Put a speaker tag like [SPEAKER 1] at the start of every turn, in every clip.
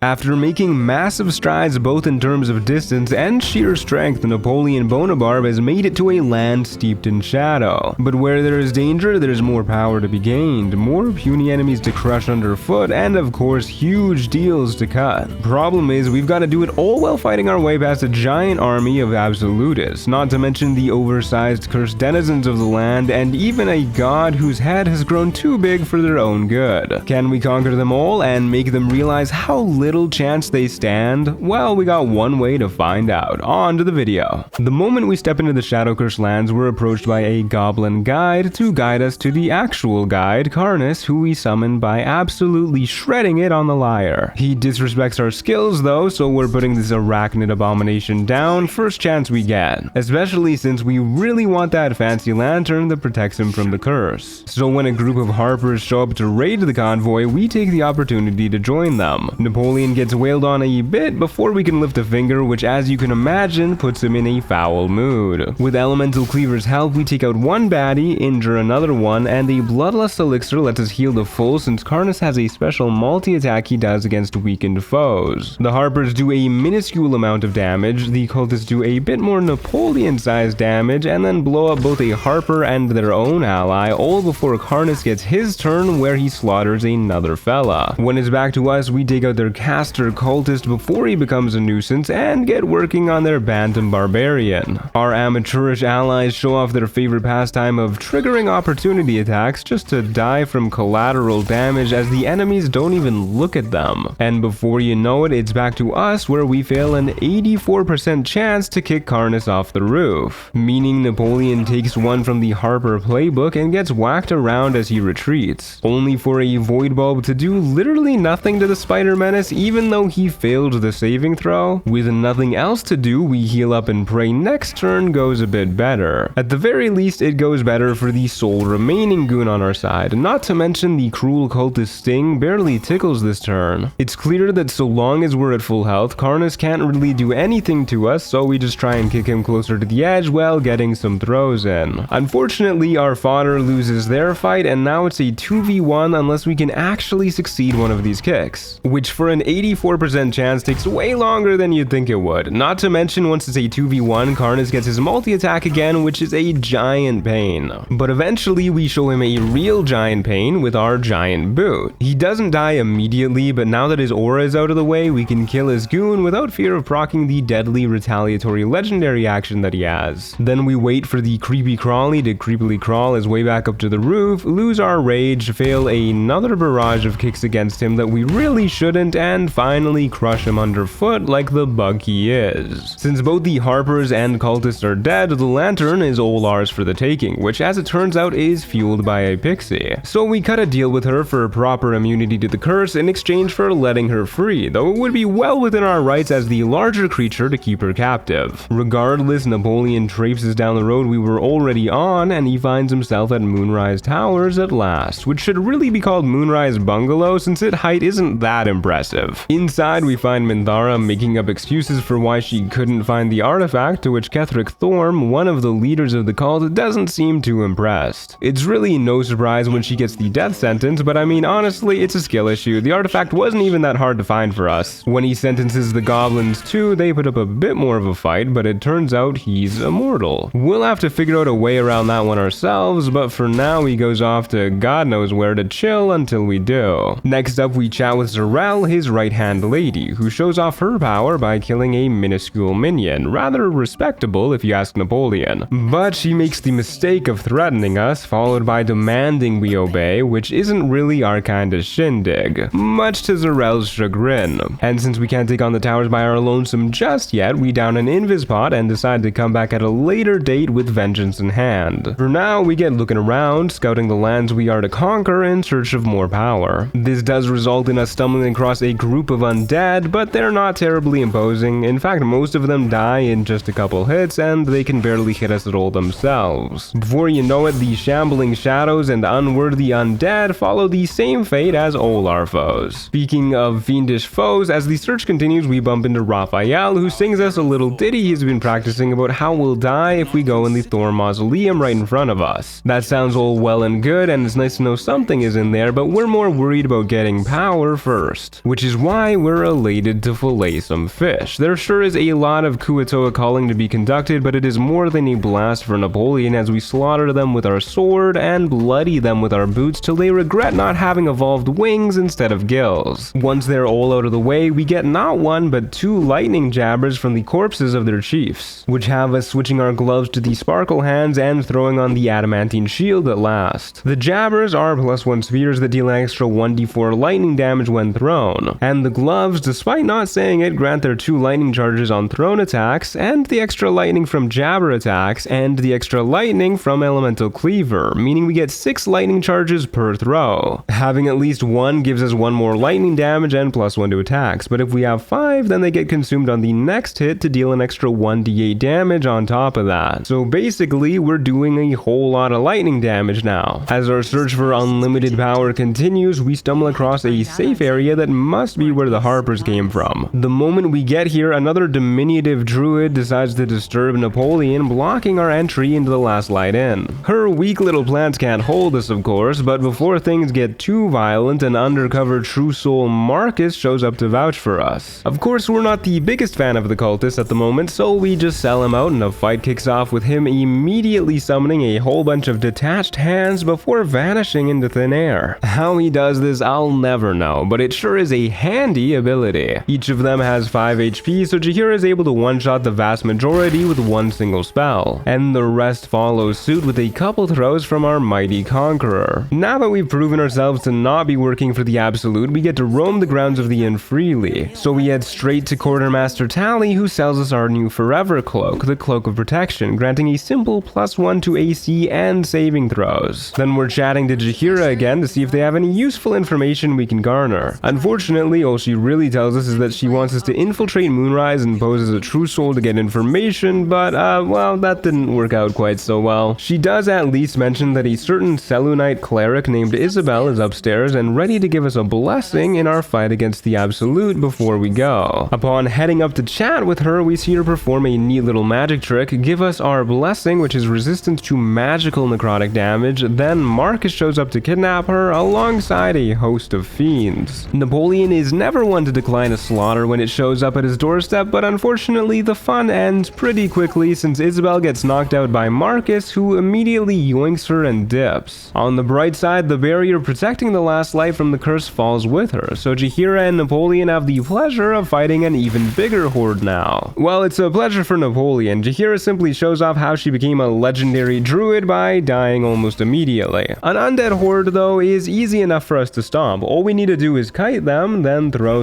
[SPEAKER 1] After making massive strides both in terms of distance and sheer strength, Napoleon Bonaparte has made it to a land steeped in shadow. But where there is danger, there's more power to be gained, more puny enemies to crush underfoot, and of course huge deals to cut. Problem is, we've got to do it all while fighting our way past a giant army of absolutists, not to mention the oversized cursed denizens of the land, and even a god whose head has grown too big for their own good. Can we conquer them all and make them realize how little chance they stand? Well, we got one way to find out. On to the video. The moment we step into the Shadow Curse lands, we're approached by a goblin guide to guide us to the actual guide, Karnus, who we summon by absolutely shredding it on the lyre. He disrespects our skills though, so we're putting this arachnid abomination down first chance we get, especially since we really want that fancy lantern that protects him from the curse. So when a group of harpers show up to raid the convoy, we take the opportunity to join them. Napoleon gets wailed on a bit before we can lift a finger, which as you can imagine puts him in a foul mood. With Elemental Cleaver's help, we take out one baddie, injure another one, and the Bloodlust Elixir lets us heal to full since Karnus has a special multi-attack he does against weakened foes. The Harpers do a minuscule amount of damage, the Cultists do a bit more Napoleon-sized damage, and then blow up both a Harper and their own ally, all before Karnus gets his turn where he slaughters another fella. When it's back to us, we take out their caster Cultist before he becomes a nuisance and get working on their Bantam Barbarian. Our amateurish allies show off their favorite pastime of triggering opportunity attacks just to die from collateral damage as the enemies don't even look at them. And before you know it, it's back to us where we fail an 84% chance to kick Karnus off the roof, meaning Napoleon takes one from the Harper playbook and gets whacked around as he retreats, only for a Void Bulb to do literally nothing to the Spider Menace even though he failed the saving throw. With nothing else to do, we heal up and pray next turn goes a bit better. At the very least, it goes better for the sole remaining goon on our side, not to mention the cruel cultist Sting barely tickles this turn. It's clear that so long as we're at full health, Karnus can't really do anything to us, so we just try and kick him closer to the edge while getting some throws in. Unfortunately, our fodder loses their fight, and now it's a 2v1 unless we can actually succeed one of these kicks, which for an 84% chance takes way longer than you'd think it would. Not to mention, once it's a 2v1, Karnus gets his multi-attack again, which is a giant pain. But eventually we show him a real giant pain with our giant boot. He doesn't die immediately, but now that his aura is out of the way, we can kill his goon without fear of proccing the deadly retaliatory legendary action that he has. Then we wait for the creepy crawly to creepily crawl his way back up to the roof, lose our rage, fail another barrage of kicks against him that we really shouldn't, and finally crush him underfoot like the bug he is. Since both the Harpers and Cultists are dead, the lantern is all ours for the taking, which as it turns out is fueled by a pixie. So we cut a deal with her for proper immunity to the curse in exchange for letting her free, though it would be well within our rights as the larger creature to keep her captive. Regardless, Napoleon traipses down the road we were already on, and he finds himself at Moonrise Towers at last, which should really be called Moonrise Bungalow since its height isn't that impressive. Inside, we find Minthara making up excuses for why she couldn't find the artifact, to which Ketheric Thorm, one of the leaders of the cult, doesn't seem too impressed. It's really no surprise when she gets the death sentence, but I mean honestly, it's a skill issue. The artifact wasn't even that hard to find for us. When he sentences the goblins too, they put up a bit more of a fight, but it turns out he's immortal. We'll have to figure out a way around that one ourselves, but for now he goes off to God knows where to chill until we do. Next up, we chat with Zarel, his right-hand lady, who shows off her power by killing a minuscule minion. Rather respectable if you ask Napoleon. But she makes the mistake of threatening us, followed by demanding we obey, which isn't really our kind of shindig, much to Zarel's chagrin. And since we can't take on the towers by our lonesome just yet, we down an invis pot and decide to come back at a later date with vengeance in hand. For now, we get looking around, scouting the lands we are to conquer in search of more power. This does result in us stumbling across a group of undead, but they're not terribly imposing. In fact, most of them die in just a couple hits, and they can barely hit us at all themselves. Before you know it, the shambling shadows and unworthy undead follow the same fate as all our foes. Speaking of fiendish foes, as the search continues, we bump into Raphael, who sings us a little ditty he's been practicing about how we'll die if we go in the Thor mausoleum right in front of us. That sounds all well and good, and it's nice to know something is in there, but we're more worried about getting power first, which is is why we're elated to fillet some fish. There sure is a lot of Kuatoa calling to be conducted, but it is more than a blast for Napoleon as we slaughter them with our sword and bloody them with our boots till they regret not having evolved wings instead of gills. Once they're all out of the way, we get not one but two lightning jabbers from the corpses of their chiefs, which have us switching our gloves to the sparkle hands and throwing on the adamantine shield at last. The jabbers are +1 spheres that deal an extra 1d4 lightning damage when thrown, and the gloves, despite not saying it, grant their 2 lightning charges on thrown attacks, and the extra lightning from jabber attacks, and the extra lightning from elemental cleaver, meaning we get 6 lightning charges per throw. Having at least 1 gives us 1 more lightning damage and +1 to attacks, but if we have 5, then they get consumed on the next hit to deal an extra 1d8 damage on top of that. So basically, we're doing a whole lot of lightning damage now. As our search for unlimited power continues, we stumble across a safe area that must be where the Harpers came from. The moment we get here, another diminutive druid decides to disturb Napoleon, blocking our entry into the last light inn. Her weak little plants can't hold us, of course, but before things get too violent, an undercover true soul Marcus shows up to vouch for us. Of course, we're not the biggest fan of the cultists at the moment, so we just sell him out and a fight kicks off with him immediately summoning a whole bunch of detached hands before vanishing into thin air. How he does this, I'll never know, but it sure is a handy ability. Each of them has 5 HP, so Jahira is able to one-shot the vast majority with one single spell, and the rest follows suit with a couple throws from our mighty conqueror. Now that we've proven ourselves to not be working for the Absolute, we get to roam the grounds of the inn freely. So we head straight to Quartermaster Tally, who sells us our new forever cloak, the Cloak of Protection, granting a simple +1 to AC and saving throws. Then we're chatting to Jahira again to see if they have any useful information we can garner. Unfortunately, all she really tells us is that she wants us to infiltrate Moonrise and pose as a true soul to get information, but well, that didn't work out quite so well. She does at least mention that a certain Selûnite cleric named Isabel is upstairs and ready to give us a blessing in our fight against the Absolute before we go. Upon heading up to chat with her, we see her perform a neat little magic trick, give us our blessing, which is resistant to magical necrotic damage. Then Marcus shows up to kidnap her alongside a host of fiends. Napoleon is never one to decline a slaughter when it shows up at his doorstep, but unfortunately the fun ends pretty quickly since Isabel gets knocked out by Marcus, who immediately yoinks her and dips. On the bright side, the barrier protecting the last light from the curse falls with her, so Jahira and Napoleon have the pleasure of fighting an even bigger horde now. Well, it's a pleasure for Napoleon. Jahira simply shows off how she became a legendary druid by dying almost immediately. An undead horde, though, is easy enough for us to stomp. All we need to do is kite them, then throw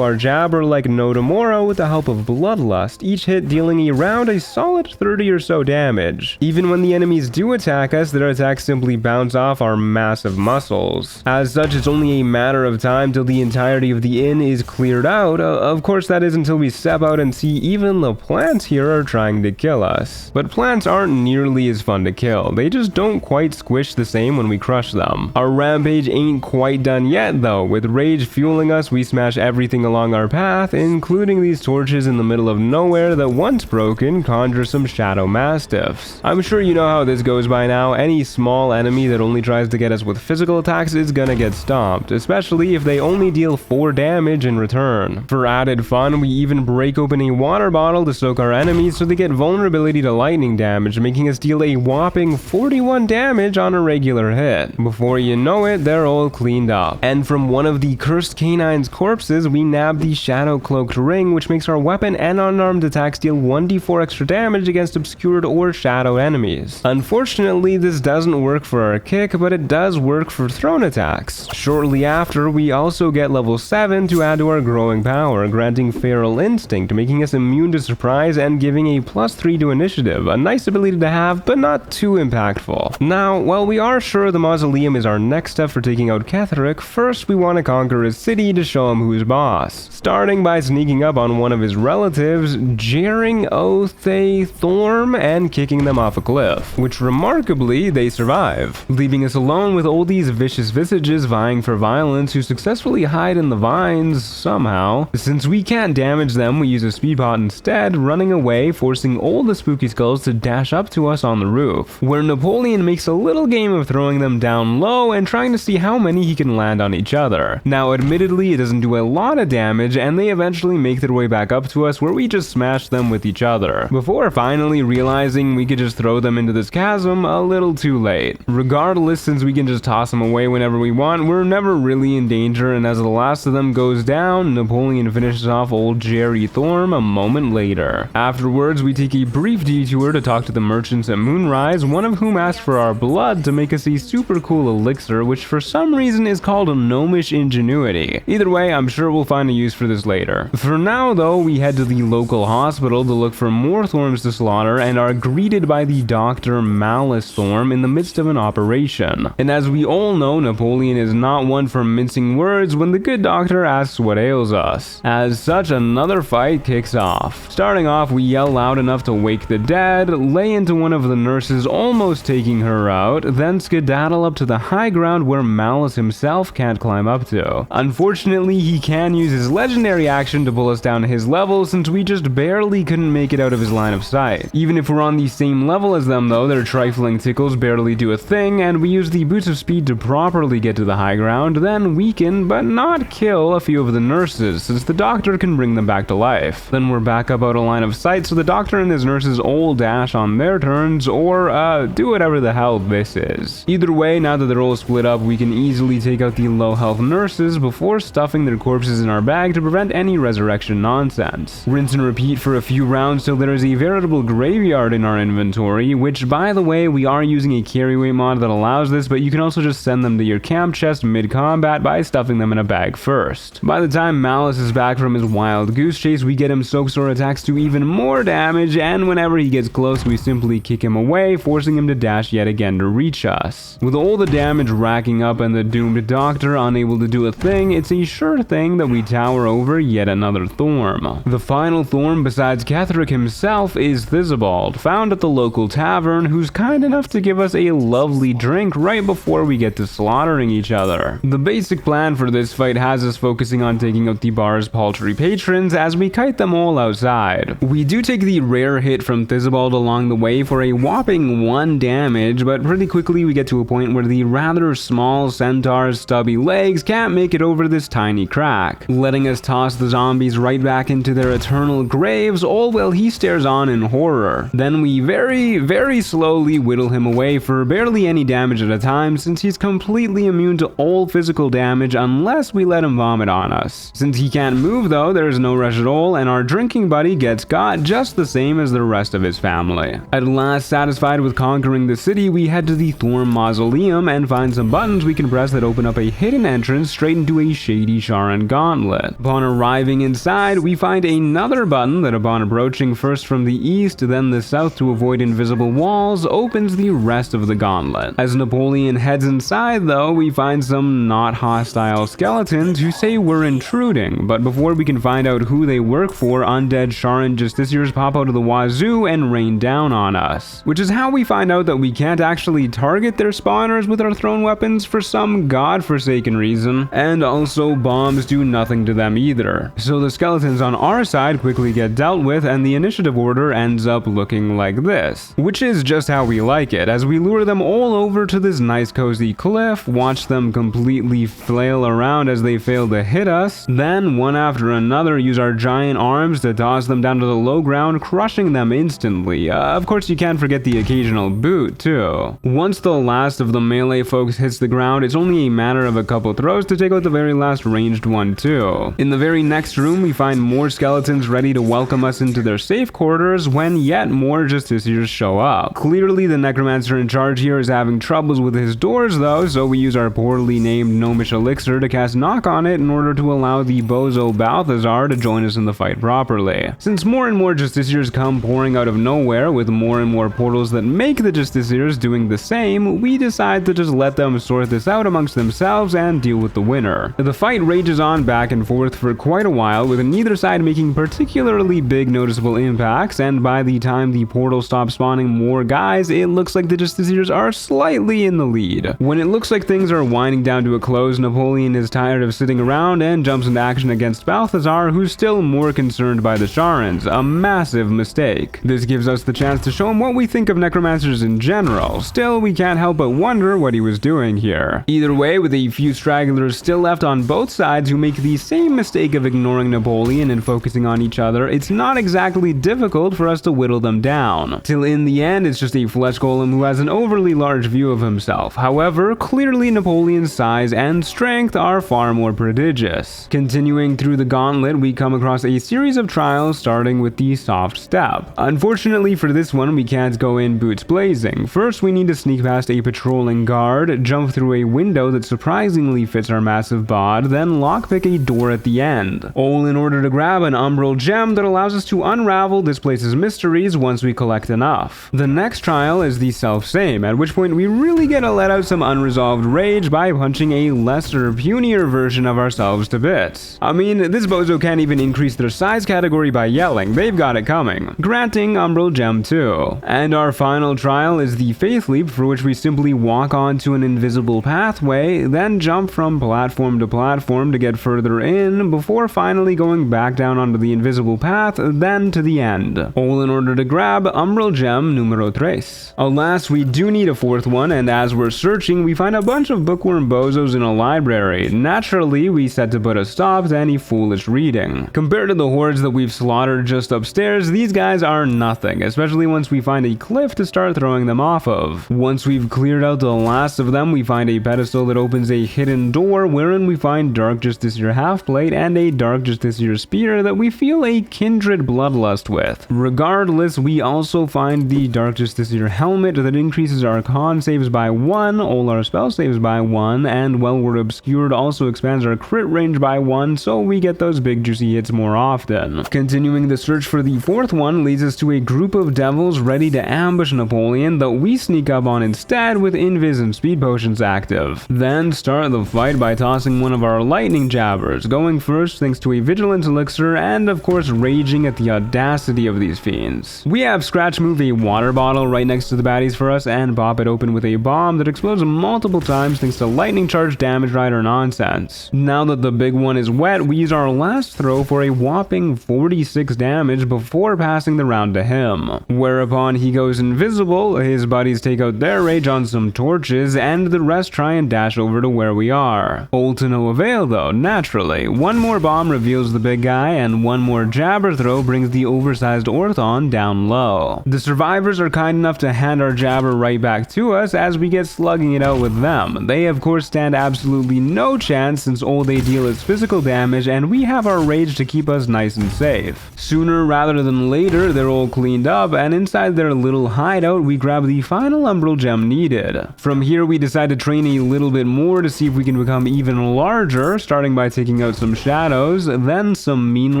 [SPEAKER 1] our jabber like no tomorrow with the help of Bloodlust, each hit dealing around a solid 30 or so damage. Even when the enemies do attack us, their attacks simply bounce off our massive muscles. As such, it's only a matter of time till the entirety of the inn is cleared out. Of course, that is until we step out and see even the plants here are trying to kill us. But plants aren't nearly as fun to kill. They just don't quite squish the same when we crush them. Our rampage ain't quite done yet though. With rage fueling us, we smash everything along our path, including these torches in the middle of nowhere that once broken conjure some shadow mastiffs. I'm sure you know how this goes by now. Any small enemy that only tries to get us with physical attacks is gonna get stomped, especially if they only deal 4 damage in return. For added fun, we even break open a water bottle to soak our enemies so they get vulnerability to lightning damage, making us deal a whopping 41 damage on a regular hit. Before you know it, they're all cleaned up. And from one of the cursed canine's corpses, we nab the shadow cloaked ring, which makes our weapon and unarmed attacks deal 1d4 extra damage against obscured or shadowed enemies. Unfortunately, this doesn't work for our kick, but it does work for thrown attacks. Shortly after, we also get level 7 to add to our growing power, granting Feral Instinct, making us immune to surprise and giving a +3 to initiative, a nice ability to have, but not too impactful. Now, while we are sure the mausoleum is our next step for taking out Ketheric, first we want to conquer his city to show him who's boss, starting by sneaking up on one of his relatives, jeering Othe Thorm, and kicking them off a cliff, which remarkably they survive, leaving us alone with all these vicious visages vying for violence who successfully hide in the vines somehow. Since we can't damage them, we use a speed pot instead, running away, forcing all the spooky skulls to dash up to us on the roof, where Napoleon makes a little game of throwing them down low and trying to see how many he can land on each other. Now, admittedly, Admittedly, it doesn't do a lot of damage, and they eventually make their way back up to us where we just smash them with each other, before finally realizing we could just throw them into this chasm a little too late. Regardless, since we can just toss them away whenever we want, we're never really in danger, and as the last of them goes down, Napoleon finishes off old Jerry Thorm a moment later. Afterwards, we take a brief detour to talk to the merchants at Moonrise, one of whom asked for our blood to make us a super cool elixir, which for some reason is called a Gnomish Ingenuity. Either way, I'm sure we'll find a use for this later. For now though, we head to the local hospital to look for more Thorms to slaughter and are greeted by the Dr. Malice Thorm in the midst of an operation. And as we all know, Napoleon is not one for mincing words when the good doctor asks what ails us. As such, another fight kicks off. Starting off, we yell loud enough to wake the dead, lay into one of the nurses almost taking her out, then skedaddle up to the high ground where Malice himself can't climb up to. Unfortunately, he can use his legendary action to pull us down to his level since we just barely couldn't make it out of his line of sight. Even if we're on the same level as them though, their trifling tickles barely do a thing, and we use the boots of speed to properly get to the high ground, then weaken but not kill a few of the nurses since the doctor can bring them back to life. Then we're back up out of line of sight, so the doctor and his nurses all dash on their turns or do whatever the hell this is. Either way, now that they're all split up, we can easily take out the low health nurses before stuffing their corpses in our bag to prevent any resurrection nonsense. Rinse and repeat for a few rounds till there is a veritable graveyard in our inventory, which by the way, we are using a carry weight mod that allows this, but you can also just send them to your camp chest mid-combat by stuffing them in a bag first. By the time Malice is back from his wild goose chase, we get him soak sword attacks to even more damage, and whenever he gets close, we simply kick him away, forcing him to dash yet again to reach us. With all the damage racking up and the doomed doctor unable to do a thing, it's a sure thing that we tower over yet another Thorm. The final Thorm besides Ketheric himself is Thisbald, found at the local tavern, who's kind enough to give us a lovely drink right before we get to slaughtering each other. The basic plan for this fight has us focusing on taking out the bar's paltry patrons as we kite them all outside. We do take the rare hit from Thisbald along the way for a whopping 1 damage, but pretty quickly we get to a point where the rather small centaur's stubby legs can't make it over this tiny crack, letting us toss the zombies right back into their eternal graves, all while he stares on in horror. Then we very slowly whittle him away for barely any damage at a time, since he's completely immune to all physical damage unless we let him vomit on us. Since he can't move though, there's no rush at all, and our drinking buddy gets got just the same as the rest of his family. At last satisfied with conquering the city, we head to the Thorm Mausoleum and find some buttons we can press that open up a hidden entrance straight into a shady Sharan gauntlet. Upon arriving inside, we find another button that upon approaching first from the east, then the south to avoid invisible walls, opens the rest of the gauntlet. As Napoleon heads inside though, we find some not hostile skeletons who say we're intruding, but before we can find out who they work for, undead Sharan Justiciars pop out of the wazoo and rain down on us. Which is how we find out that we can't actually target their spawners with our thrown weapons for some godforsaken reason, and also bombs do nothing to them either. So the skeletons on our side quickly get dealt with, and the initiative order ends up looking like this, which is just how we like it, as we lure them all over to this nice cozy cliff, watch them completely flail around as they fail to hit us, then one after another use our giant arms to toss them down to the low ground, crushing them instantly. Of course you can't forget the occasional boot too. Once the last of the melee folks hits the ground, it's only a matter of a couple throws to take out the very last ranged one too. In the very next room we find more skeletons ready to welcome us into their safe quarters when yet more Justiciars show up. Clearly the necromancer in charge here is having troubles with his doors though, so we use our poorly named gnomish elixir to cast knock on it in order to allow the bozo Balthazar to join us in the fight properly. Since more and more Justiciars come pouring out of nowhere with more and more portals that make the Justiciars doing the same, we decide to just let them sort this out amongst themselves and deal with the winner. The fight rages on back and forth for quite a while, with neither side making particularly big noticeable impacts, and by the time the portal stops spawning more guys, it looks like the Justiciars are slightly in the lead. When it looks like things are winding down to a close, Napoleon is tired of sitting around and jumps into action against Balthazar, who's still more concerned by the Sharans, a massive mistake. This gives us the chance to show him what we think of necromancers in general. Still, we can't help but wonder what he was doing here. Either way, with a few stragglers still left on on both sides who make the same mistake of ignoring Napoleon and focusing on each other, it's not exactly difficult for us to whittle them down. Till in the end, it's just a flesh golem who has an overly large view of himself. However, clearly Napoleon's size and strength are far more prodigious. Continuing through the gauntlet, we come across a series of trials starting with the soft step. Unfortunately for this one, we can't go in boots blazing. First, we need to sneak past a patrolling guard, jump through a window that surprisingly fits our massive bod, then lockpick a door at the end. All in order to grab an umbral gem that allows us to unravel this place's mysteries once we collect enough. The next trial is the self-same, at which point we really get to let out some unresolved rage by punching a lesser, punier version of ourselves to bits. I mean, this bozo can't even increase their size category by yelling, they've got it coming. Granting umbral gem too. And our final trial is the faith leap, for which we simply walk onto an invisible pathway, then jump from platform to platform to get further in, before finally going back down onto the invisible path, then to the end. All in order to grab umbral gem numero 3. Alas, we do need a fourth one, and as we're searching, we find a bunch of bookworm bozos in a library. Naturally, we set to put a stop to any foolish reading. Compared to the hordes that we've slaughtered just upstairs, these guys are nothing, especially once we find a cliff to start throwing them off of. Once we've cleared out the last of them, we find a pedestal that opens a hidden door wherein we find Dark Justiciar half-plate and a Dark Justiciar spear that we feel a kindred bloodlust with. Regardless, we also find the Dark Justiciar helmet that increases our con saves by 1, all our spell saves by 1, and while we're obscured also expands our crit range by 1, so we get those big juicy hits more often. Continuing the search for the fourth one leads us to a group of devils ready to ambush Napoleon that we sneak up on instead with invis and speed potions active. Then start the fight by tossing one of our lightning jabbers, going first thanks to a vigilance elixir and of course raging at the audacity of these fiends. We have Scratch move a water bottle right next to the baddies for us and pop it open with a bomb that explodes multiple times thanks to lightning charge damage rider nonsense. Now that the big one is wet, we use our last throw for a whopping 46 damage before passing the round to him. Whereupon he goes invisible, his buddies take out their rage on some torches, and the rest try and dash over to where we are. All to no avail though, naturally. One more bomb reveals the big guy, and one more jabber throw brings the oversized Orthon down low. The survivors are kind enough to hand our jabber right back to us as we get slugging it out with them. They of course stand absolutely no chance since all they deal is physical damage and we have our rage to keep us nice and safe. Sooner rather than later, they're all cleaned up, and inside their little hideout we grab the final umbral gem needed. From here we decide to train a little bit more to see if we can become even larger, starting by taking out some shadows, then some mean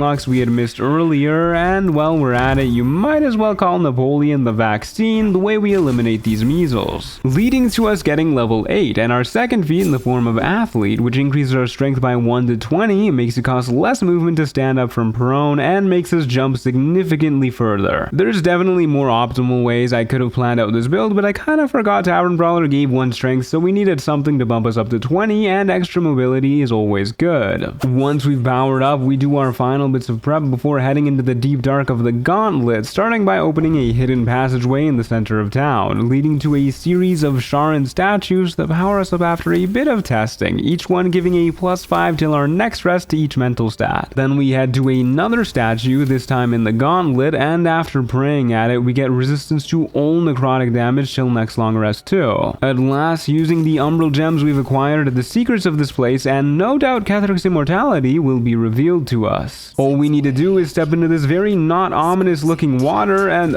[SPEAKER 1] locks we had missed earlier, and while we're at it, you might as well call Napoleon the vaccine the way we eliminate these measles. Leading to us getting level 8, and our second feat in the form of athlete, which increases our strength by 1 to 20, makes it cost less movement to stand up from prone, and makes us jump significantly further. There's definitely more optimal ways I could have planned out this build, but I kinda forgot Tavern Brawler gave 1 strength, so we needed something to bump us up to 20, and extra mobility is always good. Once we've powered up, we do our final bits of prep before heading into the deep dark of the gauntlet, starting by opening a hidden passageway in the center of town, leading to a series of Sharon statues that power us up after a bit of testing, each one giving a +5 till our next rest to each mental stat. Then we head to another statue, this time in the gauntlet, and after praying at it, we get resistance to all necrotic damage till next long rest too. At last, using the umbral gems we've acquired, the secrets of this place, and no doubt Catheric's immortality, will be revealed to us. All we need to do is step into this very not ominous looking water, and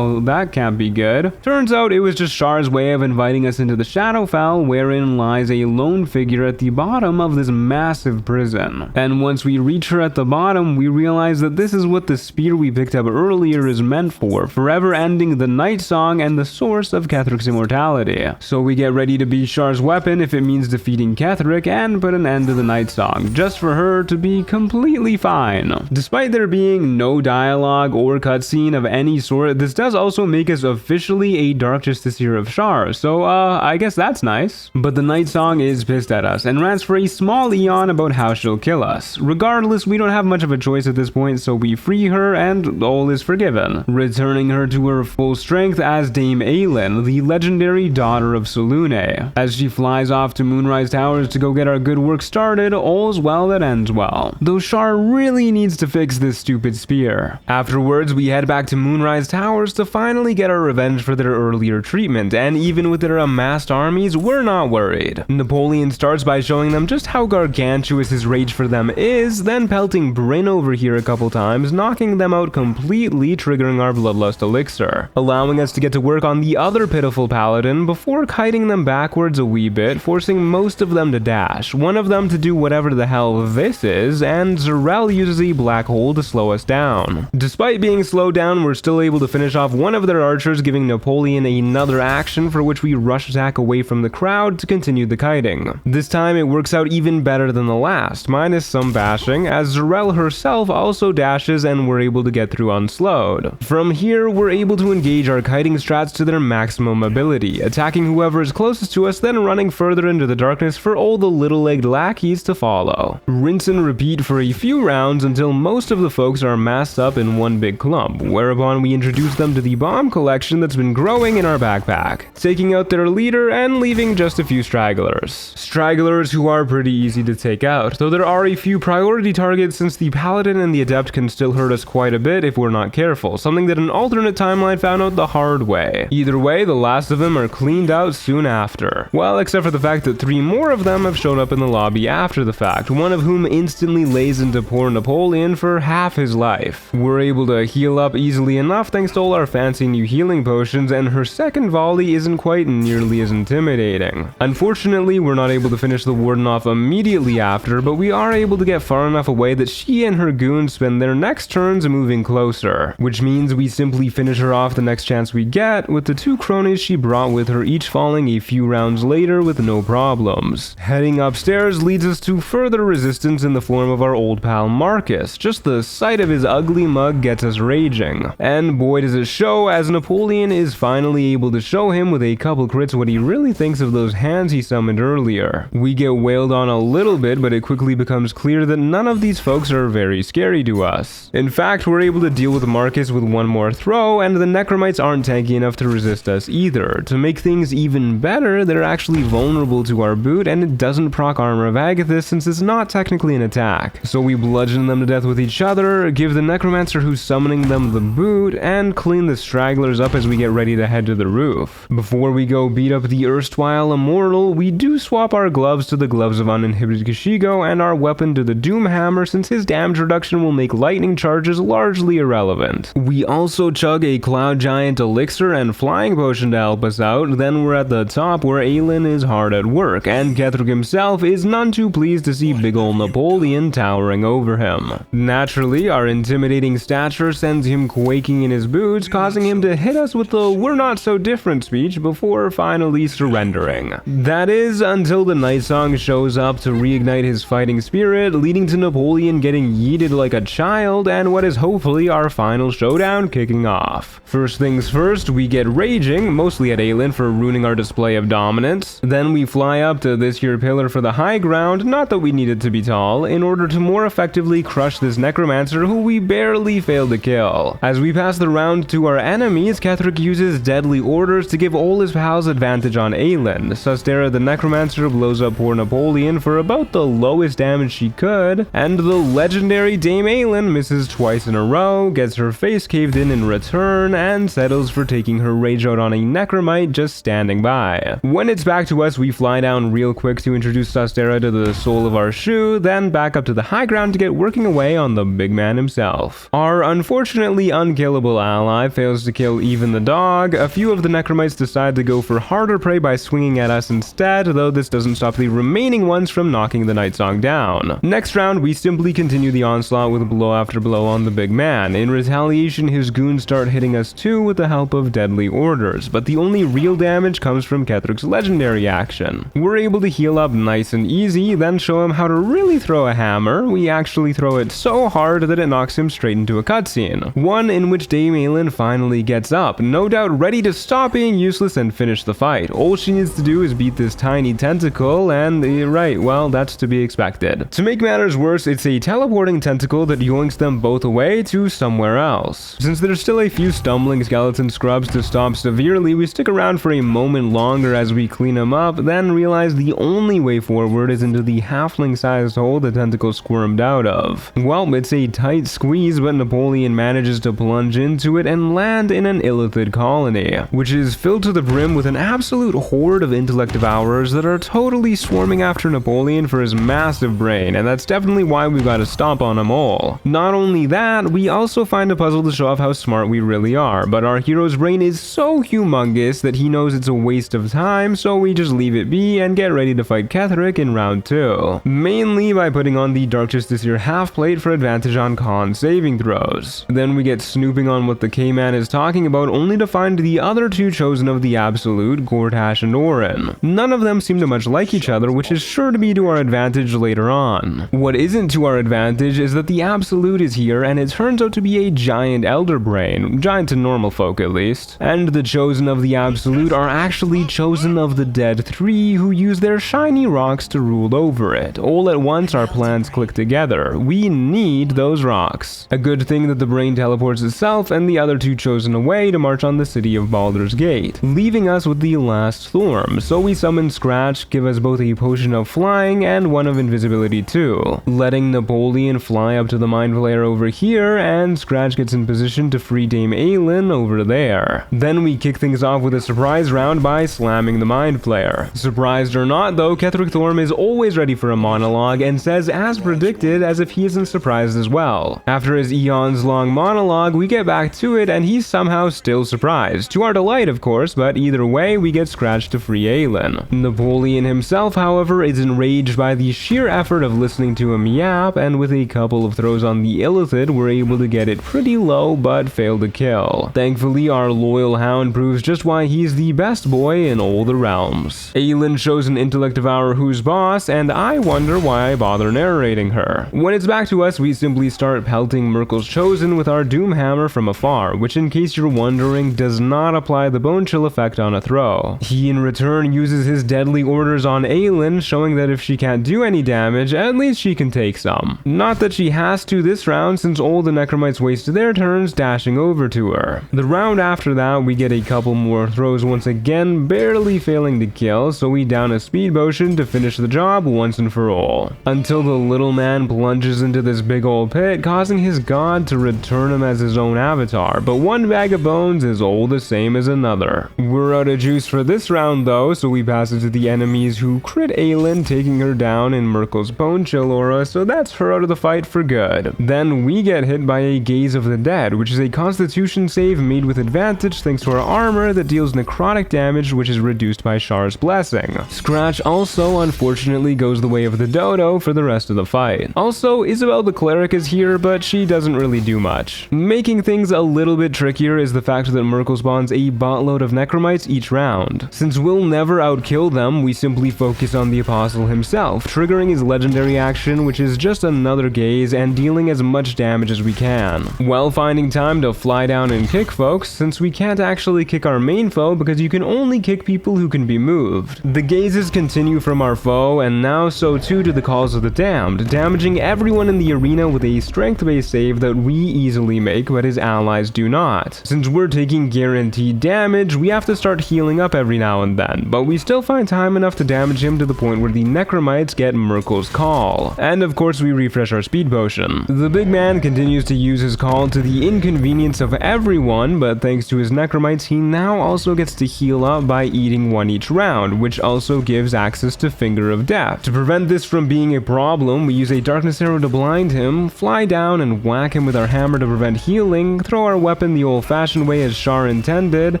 [SPEAKER 1] that can't be good. Turns out it was just Shar's way of inviting us into the Shadowfell, wherein lies a lone figure at the bottom of this massive prison. And once we reach her at the bottom, we realize that this is what the spear we picked up earlier is meant for, forever ending the night song and the source of Catheric's immortality. So we get ready to be Shar's weapon if it means defeating Catheric and put an end to the night song, just for her to be completely fine. Despite there being no dialogue or cutscene of any sort, this does also make us officially a Dark Justiciar of Shar, so I guess that's nice. But the night song is pissed at us and rants for a small eon about how she'll kill us. Regardless, we don't have much of a choice at this point, so we free her and all is forgiven, returning her to her full strength as Dame Aelin, the legendary daughter of Selûne. As she flies off to Moonrise Towers to go get our good good work started, all's well that ends well. Though Shar really needs to fix this stupid spear. Afterwards, we head back to Moonrise Towers to finally get our revenge for their earlier treatment, and even with their amassed armies, we're not worried. Napoleon starts by showing them just how gargantuous his rage for them is, then pelting Bryn over here a couple times, knocking them out completely, triggering our Bloodlust elixir, allowing us to get to work on the other pitiful paladin before kiting them backwards a wee bit, forcing most of them to dash, one of them to do whatever the hell this is, and Z'rell uses a black hole to slow us down. Despite being slowed down, we're still able to finish off one of their archers, giving Napoleon another action for which we rush attack away from the crowd to continue the kiting. This time it works out even better than the last, minus some bashing, as Z'rell herself also dashes and we're able to get through unslowed. From here, we're able to engage our kiting strats to their maximum ability, attacking whoever is closest to us, then running further into the darkness for all the little-legged lackeys to follow. Rinse and repeat for a few rounds until most of the folks are massed up in one big clump, whereupon we introduce them to the bomb collection that's been growing in our backpack, taking out their leader and leaving just a few stragglers. Stragglers who are pretty easy to take out, though there are a few priority targets since the paladin and the adept can still hurt us quite a bit if we're not careful, something that an alternate timeline found out the hard way. Either way, the last of them are cleaned out soon after. Well, except for the fact that 3 more of them have shown up in the lobby after the fact, one of whom instantly lays into poor Napoleon for half his life. We're able to heal up easily enough thanks to all our fancy new healing potions, and her second volley isn't quite nearly as intimidating. Unfortunately, we're not able to finish the warden off immediately after, but we are able to get far enough away that she and her goons spend their next turns moving closer, which means we simply finish her off the next chance we get, with the 2 cronies she brought with her each falling a few rounds later with no problems. Heading upstairs leads us to further resistance in the form of our old pal Marcus. Just the sight of his ugly mug gets us raging. And boy does it show, as Napoleon is finally able to show him with a couple crits what he really thinks of those hands he summoned earlier. We get wailed on a little bit, but it quickly becomes clear that none of these folks are very scary to us. In fact, we're able to deal with Marcus with one more throw, and the Necromites aren't tanky enough to resist us either. To make things even better, they're actually vulnerable to our boot, and it doesn't proc Armor of Agathis since it's not technically an attack. So we bludgeon them to death with each other, give the Necromancer who's summoning them the boot, and clean the stragglers up as we get ready to head to the roof. Before we go beat up the erstwhile Immortal, we do swap our gloves to the Gloves of Uninhibited Kashigo and our weapon to the Doom Hammer, since his damage reduction will make lightning charges largely irrelevant. We also chug a Cloud Giant elixir and flying potion to help us out, then we're at the top where Aelin is hard at work, and Ketheric himself is none too pleased to see big ol' Napoleon towering over him. Naturally, our intimidating stature sends him quaking in his boots, causing him to hit us with the "we're not so different" speech before finally surrendering. That is, until the Night Song shows up to reignite his fighting spirit, leading to Napoleon getting yeeted like a child, and what is hopefully our final showdown kicking off. First things first, we get raging, mostly at Aelin for ruining our display of dominance. Then we fly up to this here pillar for the high ground, not that we need it to be tall, in order to more effectively crush this Necromancer who we barely failed to kill. As we pass the round to our enemies, Ketheric uses Deadly Orders to give all his pals advantage on Aelin. Sustera the Necromancer blows up poor Napoleon for about the lowest damage she could, and the legendary Dame Aelin misses twice in a row, gets her face caved in return, and settles for taking her rage out on a Necromite just standing by. When it's back to us, we fly down real quick to introduce Sustera to the sole of our shoe, then back up to the high ground to get working away on the big man himself. Our unfortunately unkillable ally fails to kill even the dog. A few of the Necromites decide to go for harder prey by swinging at us instead, though this doesn't stop the remaining ones from knocking the Night Song down. Next round, we simply continue the onslaught with blow after blow on the big man. In retaliation, his goons start hitting us too with the help of Deadly Orders, but the only real damage comes from Ketheric's legendary action. We're able to heal up nice and easy, then show him how to really throw a hammer. We actually throw it so hard that it knocks him straight into a cutscene, one in which Dame Aelin finally gets up, no doubt ready to stop being useless and finish the fight. All she needs to do is beat this tiny tentacle, and right, well, that's to be expected. To make matters worse, it's a teleporting tentacle that yoinks them both away to somewhere else. Since there's still a few stumbling skeleton scrubs to stop severely, we stick around for a moment longer as we clean them up, then realize the only way forward forward is into the halfling-sized hole the tentacle squirmed out of. Well, it's a tight squeeze, but Napoleon manages to plunge into it and land in an illithid colony, which is filled to the brim with an absolute horde of intellect devourers that are totally swarming after Napoleon for his massive brain, and that's definitely why we've got to stomp on them all. Not only that, we also find a puzzle to show off how smart we really are, but our hero's brain is so humongous that he knows it's a waste of time, so we just leave it be and get ready to fight Ketheric in round 2, mainly by putting on the Dark Justiciar half plate for advantage on con saving throws. Then we get snooping on what the K-Man is talking about, only to find the other two chosen of the Absolute, Gortash and Orin. None of them seem to much like each other, which is sure to be to our advantage later on. What isn't to our advantage is that the Absolute is here, and it turns out to be a giant elder brain, giant to normal folk at least. And the chosen of the Absolute are actually chosen of the dead 3 who use their shiny rocks to rule over it. All at once our plans click together. We need those rocks. A good thing that the brain teleports itself and the other 2 chosen away to march on the city of Baldur's Gate, leaving us with the last Thorm. So we summon Scratch, give us both a potion of flying and one of invisibility too, letting Napoleon fly up to the Mind Flayer over here, and Scratch gets in position to free Dame Aelin over there. Then we kick things off with a surprise round by slamming the Mind Flayer. Surprised or not though, Ketheric Thorm is always ready for a monologue and says as predicted, as if he isn't surprised as well. After his eons long monologue, we get back to it and he's somehow still surprised. To our delight of course, but either way we get Scratch to free Aelin. Napoleon himself however is enraged by the sheer effort of listening to him yap, and with a couple of throws on the illithid we're able to get it pretty low but fail to kill. Thankfully our loyal hound proves just why he's the best boy in all the realms. Aelin shows an intellect devourer who's boss, and I wonder why I bother narrating her. When it's back to us, we simply start pelting Merkel's chosen with our Doom Hammer from afar, which in case you're wondering does not apply the bone chill effect on a throw. He in return uses his deadly orders on Aelin, showing that if she can't do any damage, at least she can take some. Not that she has to this round, since all the Necromites waste their turns dashing over to her. The round after that, we get a couple more throws once again, barely failing to kill, so we down a speed potion to finish the job once and for all. Until the little man plunges into this big old pit, causing his god to return him as his own avatar, but one bag of bones is all the same as another. We're out of juice for this round though, so we pass it to the enemies who crit Aelin, taking her down in Merkel's bone chill aura, so that's her out of the fight for good. Then we get hit by a Gaze of the Dead, which is a constitution save made with advantage thanks to our armor that deals necrotic damage, which is reduced by Shar's Blessing. Scratch also unfortunately goes the way of the dodo for the rest of the fight. Also, Isabel the cleric is here, but she doesn't really do much. Making things a little bit trickier is the fact that Merkel spawns a buttload of necromites each round. Since we'll never outkill them, we simply focus on the apostle himself, triggering his legendary action, which is just another gaze, and dealing as much damage as we can, while finding time to fly down and kick folks, since we can't actually kick our main foe because you can only kick people who can be moved. The gazes continue from our foe, and now so too do the calls of the damned, damaging everyone in the arena with a strength-based save that we easily make, but his allies do not. Since we're taking guaranteed damage, we have to start healing up every now and then, but we still find time enough to damage him to the point where the necromites get Merkel's call. And of course we refresh our speed potion. The big man continues to use his call to the inconvenience of everyone, but thanks to his necromites he now also gets to heal up by eating one each round, which also gives access to Finger of Death. To prevent this from being a problem, we use a darkness arrow to blind him, fly down and whack him with our hammer to prevent healing, throw our weapon the old-fashioned way as Shar intended,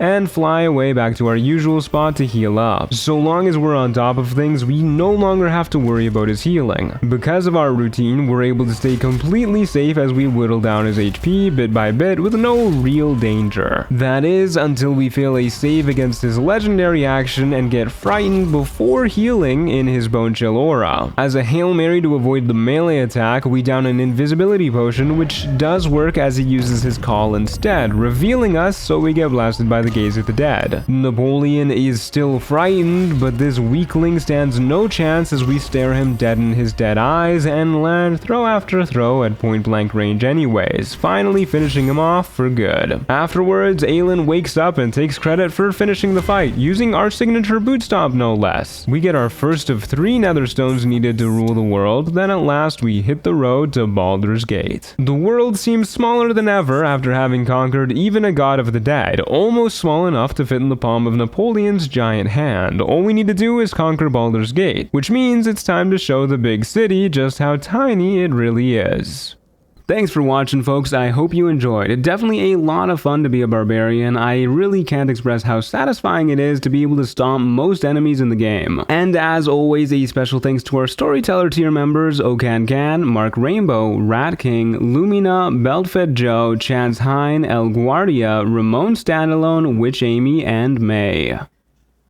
[SPEAKER 1] and fly away back to our usual spot to heal up. So long as we're on top of things, we no longer have to worry about his healing. Because of our routine, we're able to stay completely safe as we whittle down his HP bit by bit with no real danger. That is, until we fail a save against his legendary action and get frightened before healing in his Bone Chill aura. As a Hail Mary to avoid the melee attack, we down an invisibility potion, which does work as he uses his call instead, revealing us so we get blasted by the Gaze of the Dead. Napoleon is still frightened, but this weakling stands no chance as we stare him dead in his dead eyes and land throw after throw at point blank range anyways, finally finishing him off for good. Afterwards, Aelin wakes up and takes credit for finishing the fight, using our signature boot stomp no less. We get our first first of 3 netherstones needed to rule the world, then at last we hit the road to Baldur's Gate. The world seems smaller than ever after having conquered even a god of the dead, almost small enough to fit in the palm of Napoleon's giant hand. All we need to do is conquer Baldur's Gate, which means it's time to show the big city just how tiny it really is. Thanks for watching, folks. I hope you enjoyed. Definitely a lot of fun to be a barbarian. I really can't express how satisfying it is to be able to stomp most enemies in the game. And as always, a special thanks to our Storyteller tier members, Okankan, Mark Rainbow, Rat King, Lumina, Beltfed Joe, Chance Hine, El Guardia, Ramon Standalone, Witch Amy, and May.